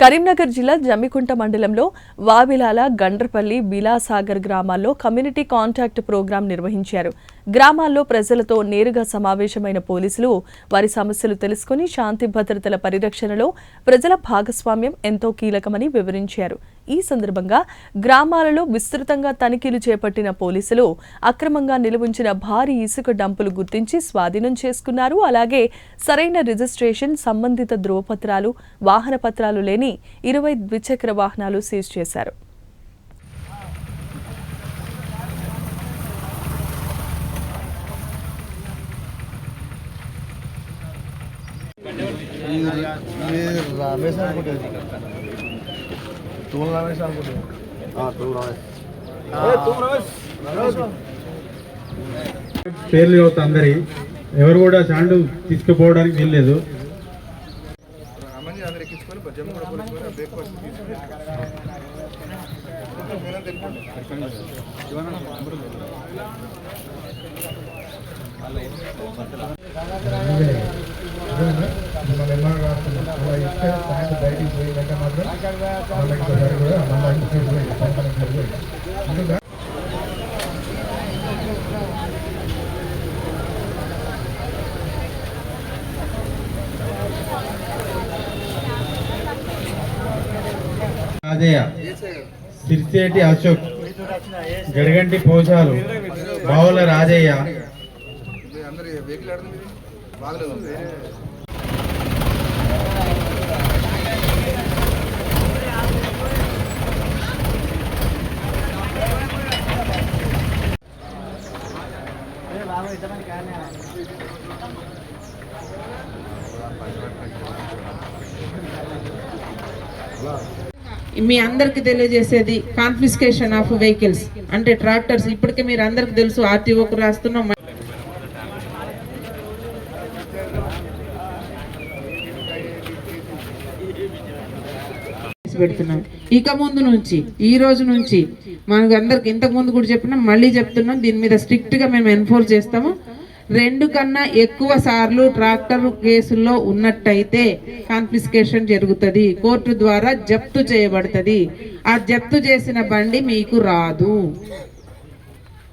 కరీంనగర్ జిల్లా జమ్మికుంట మండలంలో వావిలాల, గండ్రపల్లి, బిలాసాగర్ గ్రామాల్లో కమ్యూనిటీ కాంటాక్ట్ ప్రోగ్రాం నిర్వహించారు. గ్రామాల్లో ప్రజలతో నేరుగా సమావేశమైన పోలీసులు వారి సమస్యలు తెలుసుకుని శాంతి భద్రతల పరిరక్షణలో ప్రజల భాగస్వామ్యం ఎంతో కీలకమని వివరించారు. ఈ సందర్భంగా గ్రామాలలో విస్తృతంగా తనిఖీలు చేపట్టిన పోలీసులు అక్రమంగా నిలువుంచిన భారీ ఇసుక డంపులు గుర్తించి స్వాధీనం చేసుకున్నారు. అలాగే సరైన రిజిస్ట్రేషన్, సంబంధిత ధృవపత్రాలు, వాహన పత్రాలు లేని 20 ద్విచక్ర వాహనాలు సీజ్ చేశారు. పేర్లు యువత అందరి ఎవరు కూడా చాండు తీసుకుపోవడానికి వీల్లేదు. రాజయ్య, సిరిసేటి అశోక్, గడిగంటి పోషాలు, బావుల రాజయ్య, మీ అందరికి తెలియజేసేది కాన్ఫిస్కేషన్ ఆఫ్ వెహికల్స్ అంటే ట్రాక్టర్స్. ఇప్పటికే మీరు అందరికి తెలుసు, ఆర్టీఓకు రాస్తున్నాం, పెడుతున్నాం. ఇక ముందు నుంచి, ఈ రోజు నుంచి మనకు అందరికి ఇంతకు ముందు కూడా చెప్పినాం, మళ్ళీ చెప్తున్నాం, దీని మీద స్ట్రిక్ట్ గా మేము ఎన్ఫోర్స్ చేస్తాము. 2 కన్నా ఎక్కువ సార్లు ట్రాక్టర్ కేసుల్లో ఉన్నట్టయితే కాన్ఫిస్కేషన్ జరుగుతుంది, కోర్టు ద్వారా జప్తు చేయబడుతుంది. ఆ జప్తు చేసిన బండి మీకు రాదు,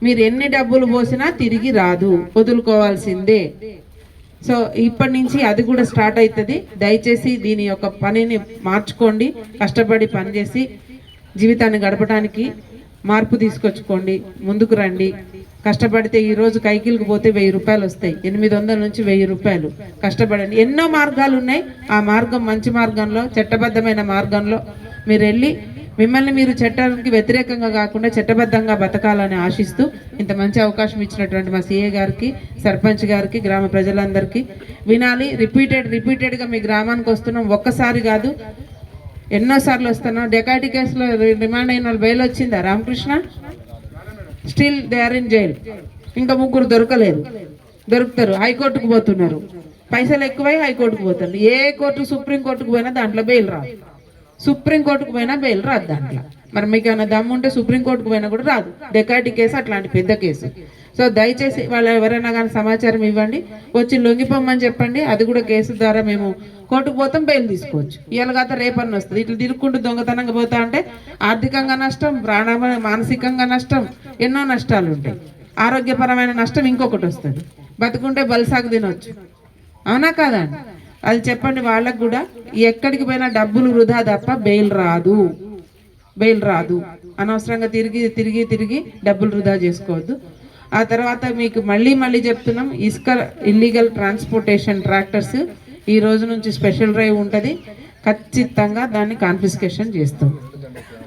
మీరు ఎన్ని డబ్బులు పోసినా తిరిగి రాదు, వదులుకోవాల్సిందే. సో ఇప్పటి నుంచి అది కూడా స్టార్ట్ అవుతుంది. దయచేసి దీని యొక్క పనిని మార్చుకోండి, కష్టపడి పనిచేసి జీవితాన్ని గడపడానికి మార్పు తీసుకొచ్చుకోండి, ముందుకు రండి. కష్టపడితే ఈరోజు కైకిల్కి పోతే 1000 రూపాయలు వస్తాయి, 800 నుంచి 1000 రూపాయలు. కష్టపడండి, ఎన్నో మార్గాలు ఉన్నాయి. ఆ మార్గం మంచి మార్గంలో, చట్టబద్ధమైన మార్గంలో మీరు వెళ్ళి మిమ్మల్ని మీరు చట్టానికి వ్యతిరేకంగా కాకుండా చట్టబద్ధంగా బతకాలని ఆశిస్తూ ఇంత మంచి అవకాశం ఇచ్చినటువంటి మా సిఏ గారికి, సర్పంచ్ గారికి, గ్రామ ప్రజలందరికీ వినాలి. రిపీటెడ్గా మీ గ్రామానికి వస్తున్నాం, ఒక్కసారి కాదు ఎన్నోసార్లు వస్తున్నాం. డెకాయిటీ కేసులో రిమాండ్ అయిన వాళ్ళు బెయిల్ వచ్చిందా? Ramakrishna still they are in jail. ఇంకా 3 దొరకలేదు, దొరుకుతారు, హైకోర్టుకు పోతున్నారు. పైసలు ఎక్కువై హైకోర్టుకు పోతారు. ఏ కోర్టు, సుప్రీంకోర్టుకు పోయినా దాంట్లో బెయిల్ రాదు, సుప్రీంకోర్టుకు పోయినా బెయిల్ రాదు దాంట్లో. మరి మీకు ఏమైనా దమ్ము ఉంటే సుప్రీంకోర్టుకు పోయినా కూడా రాదు. డెకాయిటీ కేసు అట్లాంటి పెద్ద కేసు. సో దయచేసి వాళ్ళు ఎవరైనా కానీ సమాచారం ఇవ్వండి, వచ్చి లొంగిపోమని చెప్పండి. అది కూడా కేసు ద్వారా మేము కోర్టుకు పోతాం, బెయిల్ తీసుకోవచ్చు. ఇవాళ రేపన్న వస్తుంది. ఇట్లా తిరుక్కుంటూ దొంగతనంగా పోతా అంటే ఆర్థికంగా నష్టం, మానసికంగా నష్టం, ఎన్నో నష్టాలు ఉంటాయి. ఆరోగ్యపరమైన నష్టం ఇంకొకటి వస్తుంది. బతుకుంటే బలసాగు తినొచ్చు, అవునా కాదా? అది చెప్పండి వాళ్ళకు కూడా. ఎక్కడికి పోయినా డబ్బులు వృధా తప్ప బెయిల్ రాదు, బెయిల్ రాదు. అనవసరంగా తిరిగి డబ్బులు వృధా చేసుకోవద్దు. ఆ తర్వాత మీకు మళ్ళీ చెప్తున్నాం, ఇసుక ఇల్లీగల్ ట్రాన్స్పోర్టేషన్ ట్రాక్టర్స్ ఈ రోజు నుంచి స్పెషల్ డ్రైవ్ ఉంటుంది. ఖచ్చితంగా దాన్ని కాన్ఫిస్కేషన్ చేస్తాం.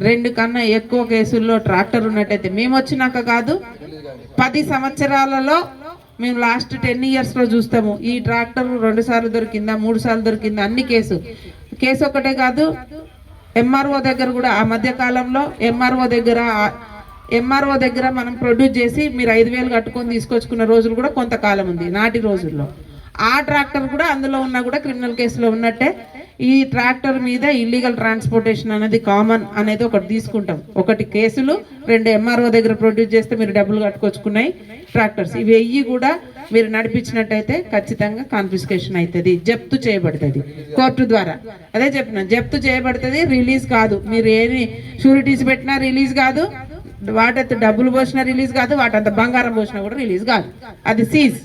2 కన్నా ఎక్కువ కేసుల్లో ట్రాక్టర్ ఉన్నట్టయితే, మేము వచ్చినాక కాదు, 10 సంవత్సరాలలో మేము లాస్ట్ 10 ఇయర్స్లో చూస్తాము. ఈ ట్రాక్టర్ 2 సార్లు దొరికిందా, 3 సార్లు దొరికిందా, అన్ని కేసు ఒకటే కాదు. ఎంఆర్ఓ దగ్గర కూడా ఆ మధ్య కాలంలో ఎంఆర్ఓ దగ్గర మనం ప్రొడ్యూస్ చేసి మీరు 5000 కట్టుకొని తీసుకొచ్చుకున్న రోజులు కూడా కొంతకాలం ఉంది, నాటి రోజుల్లో. ఆ ట్రాక్టర్ కూడా అందులో ఉన్నా కూడా క్రిమినల్ కేసులో ఉన్నట్టే. ఈ ట్రాక్టర్ మీద ఇల్లీగల్ ట్రాన్స్పోర్టేషన్ అనేది కామన్ అనేది ఒకటి తీసుకుంటాం. ఒకటి కేసులు, 2 MRO దగ్గర ప్రొడ్యూస్ చేస్తే మీరు డబ్బులు కట్టుకొచ్చుకున్నాయి ట్రాక్టర్స్. ఇవి వెయ్యి కూడా మీరు నడిపించినట్టయితే ఖచ్చితంగా కాన్ఫిస్కేషన్ అవుతుంది, జప్తు చేయబడుతుంది కోర్టు ద్వారా. అదే చెప్పిన, జప్తు చేయబడుతుంది, రిలీజ్ కాదు. మీరు ఏమి షూరిటీస్ పెట్టినా రిలీజ్ కాదు, వాటంత డబ్బులు పోసినా రిలీజ్ కాదు, వాటంత బంగారం పోసినా కూడా రిలీజ్ కాదు. అది సీజ్.